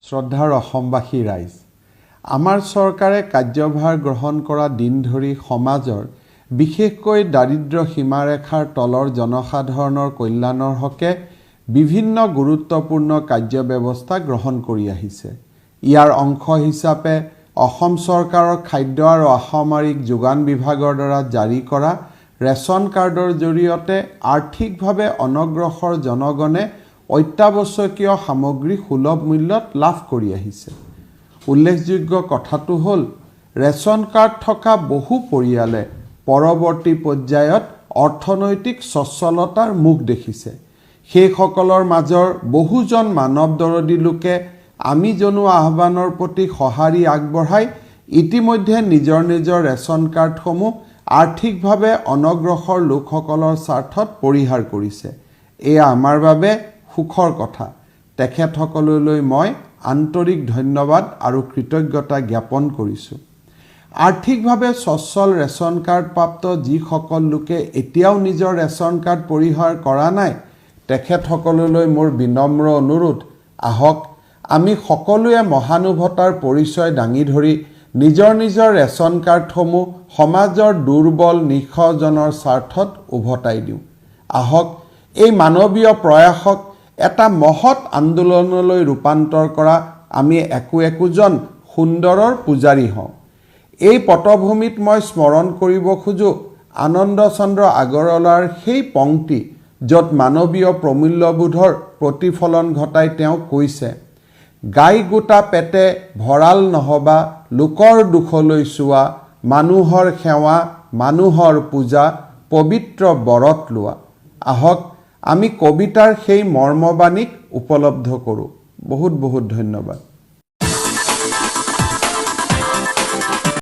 শ্ৰদ্ধাৰ অসমবাসী ৰাইজ, আমাৰ চৰকাৰে কাৰ্যভাৰ গ্ৰহণ কৰা দিন ধৰি সমাজৰ বিশেষকৈ দাৰিদ্ৰ সীমাৰেখাৰ তলৰ জনসাধাৰণৰ কল্যাণৰ হকে বিভিন্ন গুৰুত্বপূৰ্ণ কাৰ্যব্যৱস্থা গ্ৰহণ কৰি আহিছে। ইয়াৰ অংশ হিচাপে অসম চৰকাৰৰ খাদ্য আৰু অসামৰিক যোগান বিভাগৰ দ্বাৰা জাৰি কৰা ৰেচন কাৰ্ডৰ জৰিয়তে আৰ্থিকভাৱে অনগ্ৰসৰ জনগণে অত্যাৱশ্যকীয় সামগ্ৰী সুলভ মূল্যত লাভ কৰি আহিছে। উল্লেখযোগ্য কথাটো হ'ল ৰেচন কাৰ্ড থকা বহু পৰিয়ালে পৰৱৰ্তী পৰ্যায়ত অৰ্থনৈতিক সচ্ছলতাৰ মুখ দেখিছে। সেইসকলৰ মাজৰ বহুজন মানৱদৰদী লোকে আমি জনোৱা আহ্বানৰ প্ৰতি সঁহাৰি আগবঢ়াই ইতিমধ্যে নিজৰ নিজৰ ৰেচন কাৰ্ডসমূহ আৰ্থিকভাৱে অনগ্ৰসৰ লোকসকলৰ স্বাৰ্থত পৰিহাৰ কৰিছে। এয়া আমাৰ বাবে সুখৰ কথা। তেখেতসকললৈ মই আন্তৰিক ধন্যবাদ আৰু কৃতজ্ঞতা জ্ঞাপন কৰিছোঁ। আৰ্থিকভাৱে সচ্ছল ৰেচন কাৰ্ড প্ৰাপ্ত যিসকল লোকে এতিয়াও নিজৰ ৰেচন কাৰ্ড পৰিহাৰ কৰা নাই, তেখেতসকললৈ মোৰ বিনম্ৰ অনুৰোধ, আহক আমি সকলোৱে মহানুভৱতাৰ পৰিচয় দাঙি ধৰি নিজৰ নিজৰ ৰেচন কাৰ্ডসমূহ সমাজৰ দুৰ্বল নিঃস্বজনৰ স্বাৰ্থত উভতাই দিওঁ। আহক এই মানৱীয় প্ৰয়াসক এটা মহৎ আন্দোলনলৈ ৰূপান্তৰ কৰা আমি একোজন সুন্দৰৰ পূজাৰী হওঁ। এই পটভূমিত মই স্মৰণ কৰিব খোজোঁ আনন্দ চন্দ্ৰ আগৰৱালাৰ সেই পংক্তি, য'ত মানৱীয় প্ৰমূল্যবোধৰ প্ৰতিফলন ঘটাই তেওঁ কৈছে, গাই গোটা পেটে ভঁৰাল নহবা লোকৰ দুখলৈ চোৱা, মানুহৰ সেৱা মানুহৰ পূজা পবিত্ৰ বৰত লোৱা। আহক আমি কবিতাৰ সেই মৰ্মবাণীক উপলব্ধ কৰোঁ। বহুত বহুত ধন্যবাদ।